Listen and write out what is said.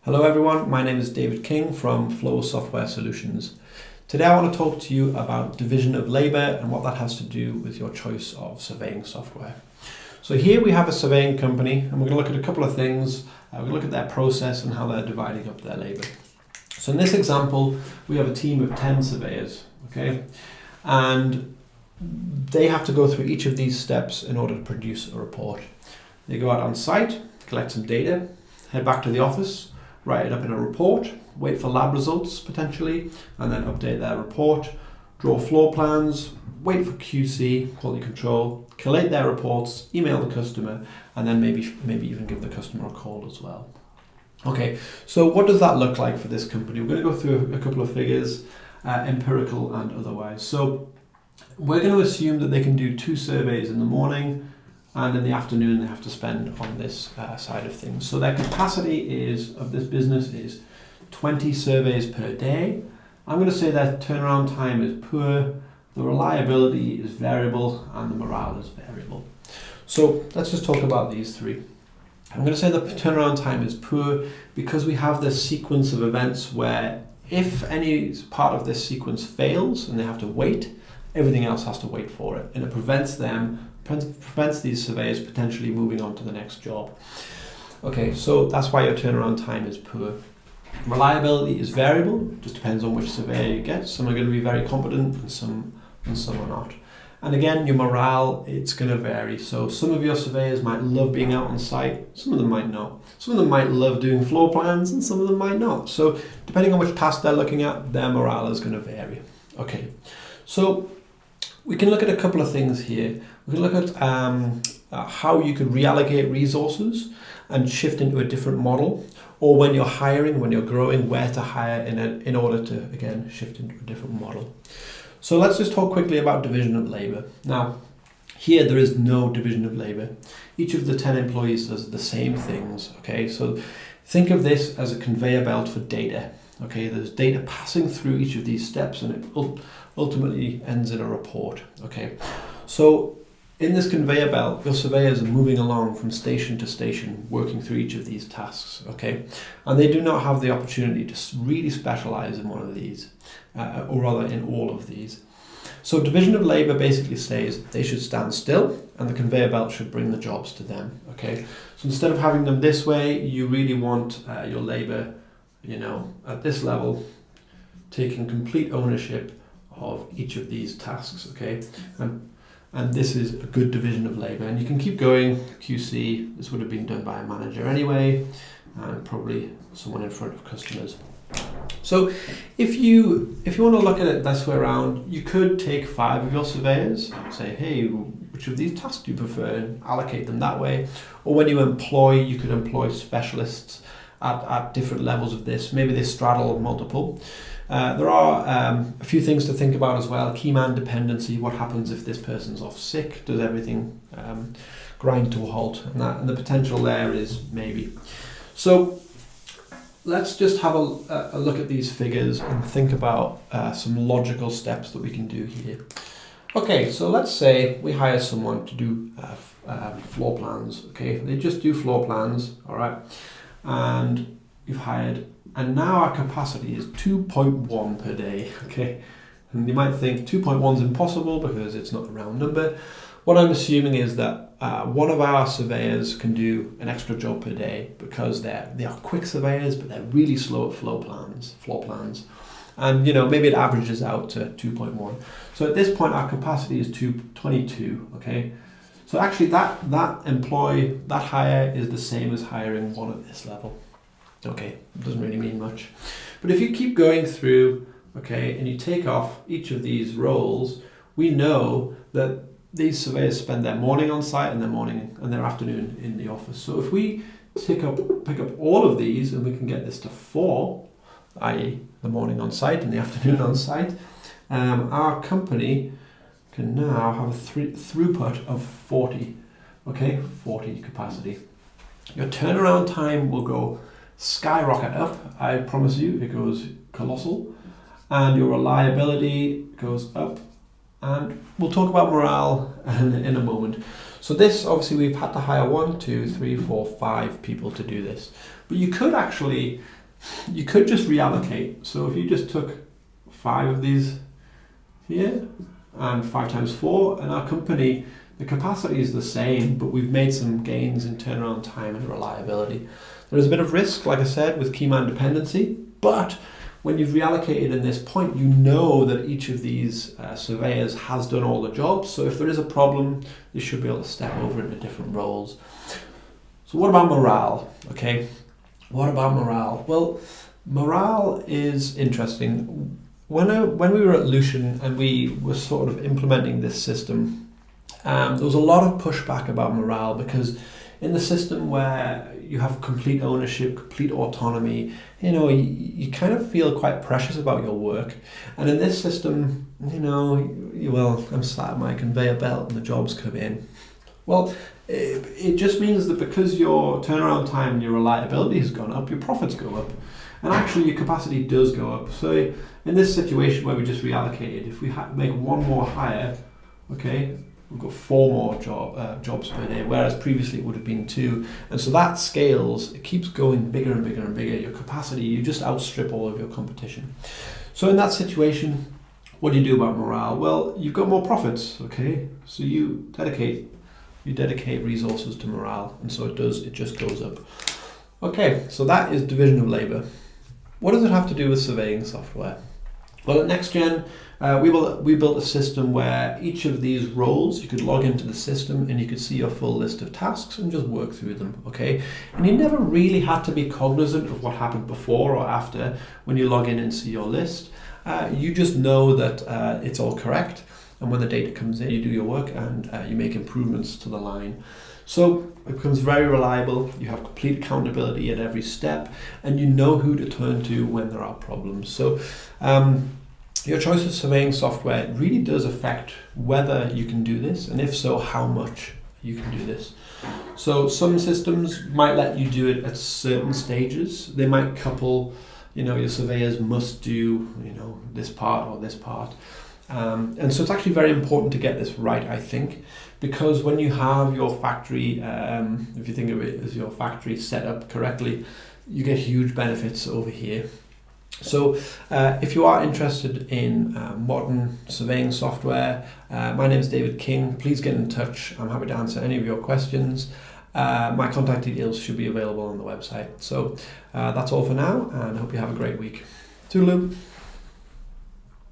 Hello everyone, my name is David King from Flow Software Solutions. Today I want to talk to you about division of labour and what that has to do with your choice of surveying software. So here we have a surveying company and we're going to look at a couple of things. We're going to look at their process and how they're dividing up their labour. So in this example we have a team of 10 surveyors, okay? And they have to go through each of these steps in order to produce a report. They go out on site, collect some data, head back to the office, write it up in a report, wait for lab results potentially, and then update their report, draw floor plans, wait for QC, quality control, collate their reports, email the customer, and then maybe even give the customer a call as well. Okay, so what does that look like for this company? We're going to go through a couple of figures, empirical and otherwise. So we're going to assume that they can do 2 surveys in the morning, and in the afternoon they have to spend on this side of things. So their capacity of this business is 20 surveys per day. I'm going to say their turnaround time is poor, the reliability is variable, and the morale is variable. So let's just talk about these 3. I'm going to say the turnaround time is poor because we have this sequence of events where if any part of this sequence fails and they have to wait, everything else has to wait for it, and it prevents these surveyors potentially moving on to the next job. Okay, so that's why your turnaround time is poor. Reliability is variable, just depends on which surveyor you get. Some are going to be very competent and some are not. And again, your morale, it's going to vary. So some of your surveyors might love being out on site, some of them might not. Some of them might love doing floor plans and some of them might not. So depending on which task they're looking at, their morale is going to vary. Okay, so we can look at a couple of things here. We can look at how you could reallocate resources and shift into a different model, or when you're hiring, when you're growing, where to hire in order to, again, shift into a different model. So let's just talk quickly about division of labour. Now, here there is no division of labour. Each of the 10 employees does the same things, okay? So think of this as a conveyor belt for data. Okay, there's data passing through each of these steps and it ultimately ends in a report. Okay, so in this conveyor belt, your surveyors are moving along from station to station, working through each of these tasks. Okay, and they do not have the opportunity to really specialize in one of these, or rather in all of these. So division of labor basically says they should stand still and the conveyor belt should bring the jobs to them. Okay, so instead of having them this way, you really want your labor, at this level, taking complete ownership of each of these tasks, okay? And this is a good division of labour. And you can keep going, QC, this would have been done by a manager anyway, and probably someone in front of customers. So if you want to look at it this way around, you could take 5 of your surveyors and say, hey, which of these tasks do you prefer, and allocate them that way. Or when you employ, you could employ specialists at different levels of this. Maybe they straddle multiple. There are a few things to think about as well. Key man dependency, what happens if this person's off sick? Does everything grind to a halt? And the potential there is maybe. So let's just have a look at these figures and think about some logical steps that we can do here. Okay, so let's say we hire someone to do floor plans. Okay, they just do floor plans, all right? And you've hired, and now our capacity is 2.1 per day, okay? And you might think 2.1 is impossible because it's not a round number. What I'm assuming is that one of our surveyors can do an extra job per day because they are quick surveyors, but they're really slow at floor plans. And maybe it averages out to 2.1. So at this point, our capacity is 222, okay? So actually that hire is the same as hiring one at this level. Okay, it doesn't really mean much. But if you keep going through, okay, and you take off each of these roles, we know that these surveyors spend their morning on site and their afternoon in the office. So if we pick up all of these and we can get this to 4, i.e. the morning on site and the afternoon on site, our company can now have a throughput of 40, okay, 40 capacity. Your turnaround time will go skyrocket up, I promise you, it goes colossal, and your reliability goes up, and we'll talk about morale in a moment. So this, obviously we've had to hire 1, 2, 3, 4, 5 people to do this, but you could actually You could just reallocate. So if you just took 5 of these here and 5 times 4, and our company, the capacity is the same, but we've made some gains in turnaround time and reliability. There is a bit of risk, like I said, with keyman dependency, but when you've reallocated in this point, you know that each of these surveyors has done all the jobs. So if there is a problem, you should be able to step over into different roles. So what about morale? Okay, what about morale? Well, morale is interesting. When we were at Lucian and we were sort of implementing this system, there was a lot of pushback about morale, because in the system where you have complete ownership, complete autonomy, you kind of feel quite precious about your work. And in this system, I'm sat at my conveyor belt and the jobs come in. Well, it just means that because your turnaround time and your reliability has gone up, your profits go up. And actually your capacity does go up. So in this situation where we just reallocated, if we make one more hire, okay, we've got 4 more jobs per day, whereas previously it would have been 2. And so that scales, it keeps going bigger and bigger and bigger. Your capacity, you just outstrip all of your competition. So in that situation, what do you do about morale? Well, you've got more profits, okay? So you dedicate resources to morale, and so it just goes up. Okay, so that is division of labour. What does it have to do with surveying software? Well, at NextGen, we built a system where each of these roles, you could log into the system and you could see your full list of tasks and just work through them, okay? And you never really had to be cognizant of what happened before or after when you log in and see your list. You just know that it's all correct, and when the data comes in, you do your work and you make improvements to the line. So it becomes very reliable, you have complete accountability at every step, and you know who to turn to when there are problems. So your choice of surveying software really does affect whether you can do this, and if so, how much you can do this. So some systems might let you do it at certain stages. They might couple, your surveyors must do, this part or this part. And so it's actually very important to get this right, I think, because when you have your factory, if you think of it as your factory set up correctly, you get huge benefits over here. So if you are interested in modern surveying software, my name is David King. Please get in touch. I'm happy to answer any of your questions. My contact details should be available on the website. So that's all for now, and I hope you have a great week. Toodaloo.